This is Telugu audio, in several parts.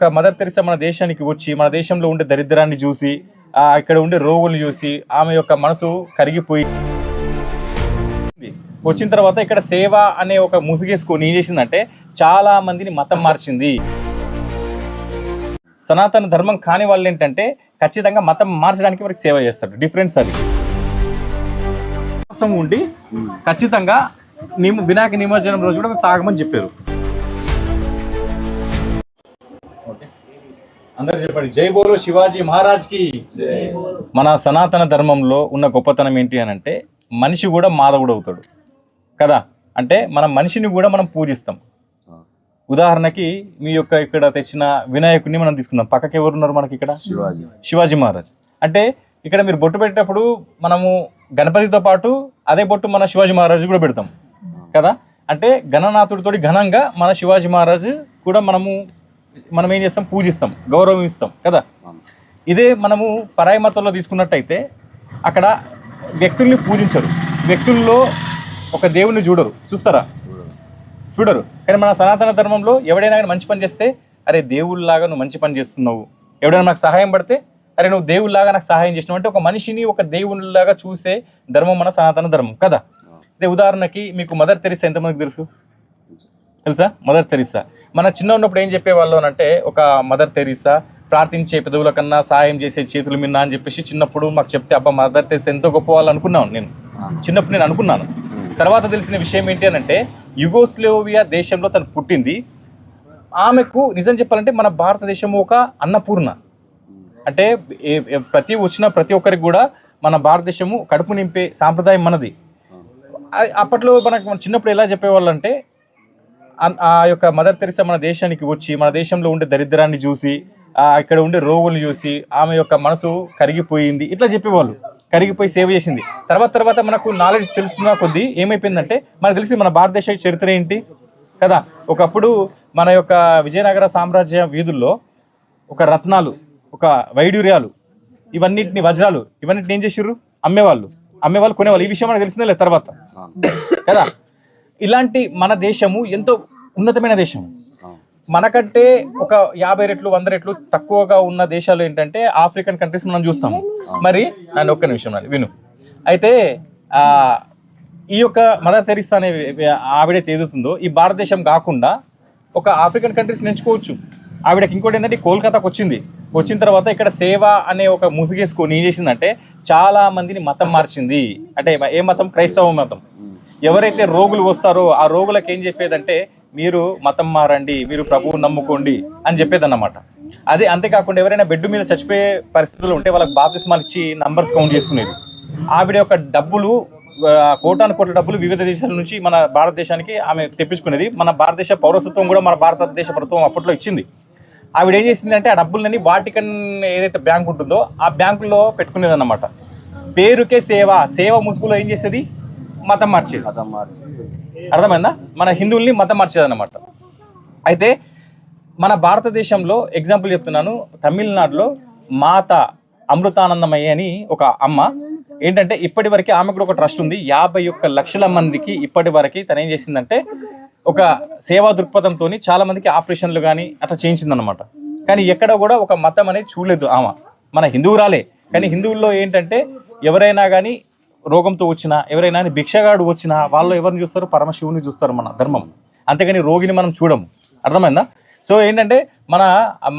యొక్క మదర్ తెరిసా మన దేశానికి వచ్చి మన దేశంలో ఉండే దరిద్రాన్ని చూసి ఇక్కడ ఉండే రోగులను చూసి ఆమె యొక్క మనసు కరిగిపోయి వచ్చిన తర్వాత ఇక్కడ సేవ అనే ఒక ముసుగేసుకొని ఏం చేసిందంటే చాలా మందిని మతం మార్చింది. సనాతన ధర్మం కాని వాళ్ళు ఏంటంటే ఖచ్చితంగా మతం మార్చడానికి వారికి సేవ చేస్తారు. డిఫరెన్స్ అది కోసం ఉండి ఖచ్చితంగా వినాయక నిమజ్జనం రోజు కూడా తాగమని చెప్పారు. అందరూ చెప్పండి జై బోలో శివాజీ మహారాజ్ కి. మన సనాతన ధర్మంలో ఉన్న గొప్పతనం ఏంటి అని అంటే మనిషి కూడా మాధవుడు అవుతాడు కదా. అంటే మన మనిషిని కూడా మనం పూజిస్తాం. ఉదాహరణకి మీ యొక్క ఇక్కడ తెచ్చిన వినాయకుడిని మనం తీసుకుందాం. పక్కకి ఎవరున్నారు మనకి ఇక్కడ? శివాజీ మహారాజ్. అంటే ఇక్కడ మీరు బొట్టు పెట్టేటప్పుడు మనము గణపతితో పాటు అదే బొట్టు మన శివాజీ మహారాజు కూడా పెడతాం కదా. అంటే గణనాథుడితోటి ఘనంగా మన శివాజీ మహారాజు కూడా మనం ఏం చేస్తాం? పూజిస్తాం, గౌరవం ఇస్తాం కదా. ఇదే మనము పరాయి మతంలో తీసుకున్నట్టయితే అక్కడ వ్యక్తుల్ని పూజించరు, వ్యక్తుల్లో ఒక దేవుణ్ణి చూస్తారా? చూడరు. కానీ మన సనాతన ధర్మంలో ఎవడైనా కానీ మంచి పని చేస్తే అరే దేవుళ్ళలాగా నువ్వు మంచి పని చేస్తున్నావు, ఎవడైనా నాకు సహాయం పడితే అరే నువ్వు దేవుళ్ళలాగా నాకు సహాయం చేసినావు అంటే ఒక మనిషిని ఒక దేవుళ్ళలాగా చూసే ధర్మం మన సనాతన ధర్మం కదా. ఇదే ఉదాహరణకి మీకు మదర్ తెరిసా ఎంతమందికి తెలుసా? మదర్ తెరిసా మన చిన్న ఉన్నప్పుడు ఏం చెప్పేవాళ్ళు అంటే ఒక మదర్ తెరిసా ప్రార్థించే పెదవుల కన్నా సాయం చేసే చేతులు మిన్నా అని చెప్పేసి చిన్నప్పుడు మాకు చెప్తే అబ్బా మదర్ తెరిసా ఎంతో గొప్ప వాళ్ళు అనుకున్నాను. నేను చిన్నప్పుడు నేను అనుకున్నాను. తర్వాత తెలిసిన విషయం ఏంటి అని అంటే యుగోస్లోవియా దేశంలో తను పుట్టింది. ఆమెకు నిజం చెప్పాలంటే మన భారతదేశము ఒక అన్నపూర్ణ. అంటే ప్రతి ఒక్కరికి కూడా మన భారతదేశము కడుపు నింపే సాంప్రదాయం మనది. అప్పట్లో మన చిన్నప్పుడు ఎలా చెప్పేవాళ్ళు అంటే ఆ యొక్క మదర్ తెరిసా మన దేశానికి వచ్చి మన దేశంలో ఉండే దరిద్రాన్ని చూసి ఇక్కడ ఉండే రోగులను చూసి ఆమె యొక్క మనసు కరిగిపోయింది ఇట్లా చెప్పేవాళ్ళు. కరిగిపోయి సేవ చేసింది. తర్వాత మనకు నాలెడ్జ్ తెలుస్తున్న కొద్దీ ఏమైపోయిందంటే మనకు తెలిసింది మన భారతదేశ చరిత్ర ఏంటి కదా. ఒకప్పుడు మన యొక్క విజయనగర సామ్రాజ్య వీధుల్లో ఒక రత్నాలు, ఒక వైడూర్యాలు, ఇవన్నిటిని వజ్రాలు ఇవన్నిటిని ఏం చేసిర్రు? అమ్మేవాళ్ళు కొనేవాళ్ళు. ఈ విషయం మనకు తెలిసిందే లేదు తర్వాత కదా. ఇలాంటి మన దేశము ఎంతో ఉన్నతమైన దేశం. మనకంటే ఒక 50 రెట్లు 100 రెట్లు తక్కువగా ఉన్న దేశాలు ఏంటంటే ఆఫ్రికన్ కంట్రీస్ మనం చూస్తాము. మరి నన్ను ఒక్క నిమిషం విను. అయితే ఈ యొక్క మదర్ తెరిసా అనే ఆవిడైతే ఏదవుతుందో ఈ భారతదేశం కాకుండా ఒక ఆఫ్రికన్ కంట్రీస్ ఎంచుకోవచ్చు. ఆవిడకి ఇంకోటి ఏంటంటే కోల్కతాకు వచ్చిన తర్వాత ఇక్కడ సేవ అనే ఒక ముసుగేసుకొని ఏం చేసిందంటే చాలా మందిని మతం మార్చింది. అంటే ఏ మతం? క్రైస్తవ మతం. ఎవరైతే రోగులు వస్తారో ఆ రోగులకు ఏం చెప్పేదంటే మీరు మతం మారండి, మీరు ప్రభువు నమ్ముకోండి అని చెప్పేదన్నమాట. అదే అంతేకాకుండా ఎవరైనా బెడ్ మీద చచ్చిపోయే పరిస్థితులు ఉంటే వాళ్ళకి బాప్తిస్మాలు ఇచ్చి నంబర్స్ కౌంట్ చేసుకునేది. ఆవిడ యొక్క డబ్బులు కోటాను కోట్ల డబ్బులు వివిధ దేశాల నుంచి మన భారతదేశానికి ఆమె తెప్పించుకునేది. మన భారతదేశ పౌరసత్వం కూడా మన భారతదేశ ప్రభుత్వం అప్పట్లో ఇచ్చింది. ఆవిడ ఏం చేసిందంటే ఆ డబ్బులన్నీ వాటికన్ ఏదైతే బ్యాంక్ ఉంటుందో ఆ బ్యాంకులో పెట్టుకునేది అన్నమాట. పేరుకే సేవ ముసుగులో ఏం చేసేది? మతం మార్చేది. అర్థమైందా? మన హిందువుల్ని మతం మార్చేది అన్నమాట. అయితే మన భారతదేశంలో ఎగ్జాంపుల్ చెప్తున్నాను. తమిళనాడులో మాత అమృతానందమయ్య అని ఒక అమ్మ ఏంటంటే ఇప్పటి వరకు ఆమె కూడా ఒక ట్రస్ట్ ఉంది. 51 లక్షల మందికి ఇప్పటి వరకు తను ఏం చేసిందంటే ఒక సేవా దృక్పథంతో చాలా మందికి ఆపరేషన్లు కానీ అట్లా చేయించిందనమాట. కానీ ఎక్కడ కూడా ఒక మతం అనేది చూడలేదు ఆమె. మన హిందువురాలే. కానీ హిందువుల్లో ఏంటంటే ఎవరైనా కానీ రోగంతో వచ్చినా, ఎవరైనా భిక్షగాడు వచ్చినా వాళ్ళు ఎవరిని చూస్తారు? పరమశివుని చూస్తారు మన ధర్మం. అంతేగాని రోగిని మనం చూడము. అర్థమైందా? సో ఏంటంటే మన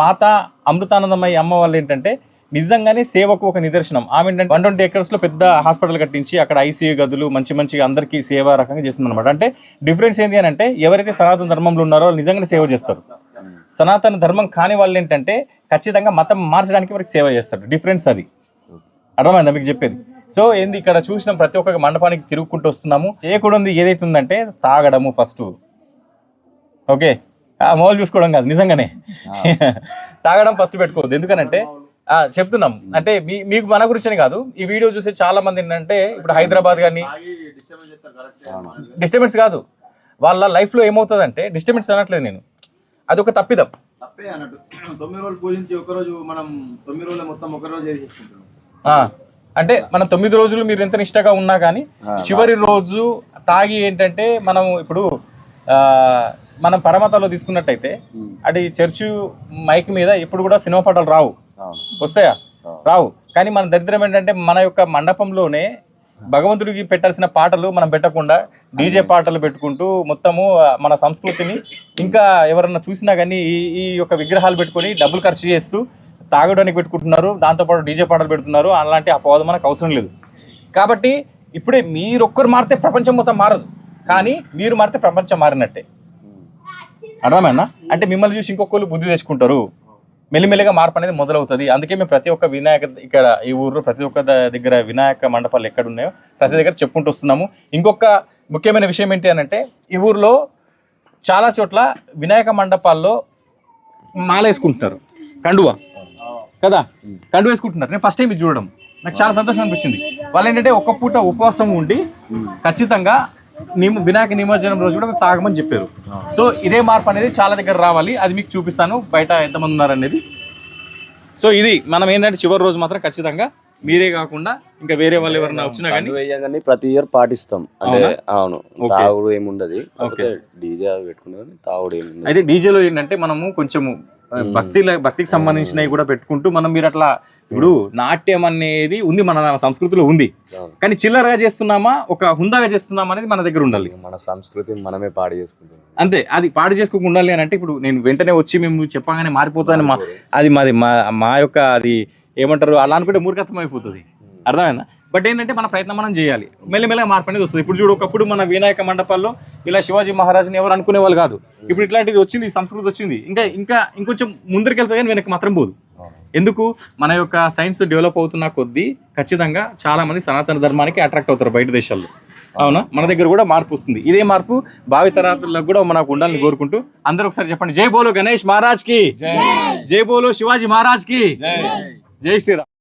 మాత అమృతానందమయ్య అమ్మ వాళ్ళు ఏంటంటే నిజంగానే సేవకు ఒక నిదర్శనం. ఆమె ఏంటంటే 120 acres పెద్ద హాస్పిటల్ కట్టించి అక్కడ ఐసీయూ గదులు మంచిగా అందరికీ సేవా రకంగా చేస్తుంది అనమాట. అంటే డిఫరెన్స్ ఏంటి అని అంటే ఎవరైతే సనాతన ధర్మంలో ఉన్నారో నిజంగానే సేవ చేస్తారు. సనాతన ధర్మం కాని వాళ్ళు ఏంటంటే ఖచ్చితంగా మతం మార్చడానికి వారికి సేవ చేస్తారు. డిఫరెన్స్ అది. అర్థమైందా మీకు చెప్పేది? సో ఏంది ఇక్కడ చూసిన ప్రతి ఒక్క మండపానికి తిరుగుకుంటూ వస్తున్నాము. చేయకూడదు ఏదైతే ఉందంటే తాగడము ఫస్ట్. ఓకే, మొబైల్ చూసుకోవడం కాదు, నిజంగానే తాగడం ఫస్ట్ పెట్టుకోవద్దు. ఎందుకనంటే చెప్తున్నాం అంటే మీకు మన గురించి కాదు, ఈ వీడియో చూసే చాలా మంది ఏంటంటే ఇప్పుడు హైదరాబాద్ కానీ డిస్టర్బెన్స్ కాదు, వాళ్ళ లైఫ్లో ఏమవుతుందంటే డిస్టర్బెన్స్ అనట్లేదు నేను, అది ఒక తప్పిదం. 9 రోజులు పూజించి ఒకరోజు మనం 9 రోజులు మొత్తం ఒక రోజు చేసుకుంటున్నాం. అంటే మనం 9 రోజులు మీరు ఎంత నిష్టగా ఉన్నా కానీ చివరి రోజు తాగి ఏంటంటే మనం ఇప్పుడు మనం పరమతలో తీసుకున్నట్టయితే అది చర్చ్ మైక్ మీద ఎప్పుడు కూడా సినిమా పాటలు రావు, వస్తాయా? రావు. కానీ మన దరిద్రం ఏంటంటే మన యొక్క మండపంలోనే భగవంతుడికి పెట్టాల్సిన పాటలు మనం పెట్టకుండా డీజే పాటలు పెట్టుకుంటూ మొత్తము మన సంస్కృతిని ఇంకా ఎవరన్నా చూసినా కానీ ఈ యొక్క విగ్రహాలు పెట్టుకొని డబ్బులు ఖర్చు చేస్తూ తాగడానికి పెట్టుకుంటున్నారు, దాంతోపాటు డీజే పాటలు పెడుతున్నారు. అలాంటి అపవాదం మనకు అవసరం లేదు. కాబట్టి ఇప్పుడే మీరొక్కరు మారితే ప్రపంచం మొత్తం మారదు, కానీ మీరు మారితే ప్రపంచం మారినట్టే. అర్థమైనా? అంటే మిమ్మల్ని చూసి ఇంకొకరు బుద్ధి తెచ్చుకుంటారు, మెల్లిమెల్లిగా మార్పు అనేది మొదలవుతుంది. అందుకే మేము ప్రతి ఒక్క వినాయక ఇక్కడ ఈ ఊర్లో ప్రతి ఒక్క దగ్గర వినాయక మండపాలు ఎక్కడ ఉన్నాయో ప్రతి దగ్గర చెప్పుకుంటూ వస్తున్నాము. ఇంకొక ముఖ్యమైన విషయం ఏంటి అని అంటే ఈ ఊర్లో చాలా చోట్ల వినాయక మండపాల్లో మాల వేసుకుంటున్నారు, కండువా కదా, కండువ వేసుకుంటున్నారు. నేను ఫస్ట్ టైం ఇది చూడడం నాకు చాలా సంతోషం అనిపించింది. వాళ్ళు ఏంటంటే ఒక్క పూట ఉపవాసం ఉండి ఖచ్చితంగా వినాయక నిమజ్జనం రోజు కూడా తాగమని చెప్పారు. సో ఇదే మార్పు అనేది చాలా దగ్గర రావాలి. అది మీకు చూపిస్తాను బయట ఎంతమంది ఉన్నారనేది. సో ఇది మనం ఏంటంటే చివరి రోజు మాత్రం ఖచ్చితంగా మీరే కాకుండా ఇంకా వేరే వాళ్ళు ఎవరైనా వచ్చినా కానీ ప్రతి ఇయర్ పాటిస్తాం. అంటే అవును, తాగుడు ఏముండదు, డీజే పెట్టుకునే తాగుడు ఏముండదు. అయితే డీజేలో ఏంటంటే మనము కొంచెము భక్తికి సంబంధించినవి కూడా పెట్టుకుంటూ మనం మీరు అట్లా ఇప్పుడు నాట్యం అనేది ఉంది మన సంస్కృతిలో ఉంది, కానీ చిల్లరగా చేస్తున్నామా ఒక హుందాగా చేస్తున్నామా అనేది మన దగ్గర ఉండాలి. మన సంస్కృతి మనమే పాడు చేసుకుంటాం అంతే. అది పాడు చేసుకోకుండా ఉండాలి అని అంటే ఇప్పుడు నేను వెంటనే వచ్చి మేము చెప్పగానే మారిపోతాను అది మాది మా యొక్క అది ఏమంటారు అలా అనుకుంటే మూర్ఖత్వం అయిపోతుంది. అర్థమైందా? బట్ ఏంటంటే మన ప్రయత్నం మనం చేయాలి, మెల్లమెల్లగా మార్పు అనేది వస్తుంది. ఇప్పుడు చూడు, ఒకప్పుడు మన వినాయక మండపాల్లో ఇలా శివాజీ మహారాజుని ఎవరు అనుకునే వాళ్ళు కాదు. ఇప్పుడు ఇట్లాంటిది వచ్చింది, సంస్కృతి వచ్చింది. ఇంకొంచెం ముందరికి వెళ్తే కానీ వెనక్కి మాత్రం పోదు. ఎందుకు? మన యొక్క సైన్స్ డెవలప్ అవుతున్న కొద్దీ ఖచ్చితంగా చాలా మంది సనాతన ధర్మానికి అట్రాక్ట్ అవుతారు బయట దేశాల్లో. అవునా? మన దగ్గర కూడా మార్పు వస్తుంది. ఇదే మార్పు భావితరాలకు కూడా మనకు ఉండాలని కోరుకుంటూ అందరూ ఒకసారి చెప్పండి, జై బోలో గణేష్ మహారాజ్ కి, జై బోలో శివాజీ మహారాజ్ కి, జై శ్రీరామ్.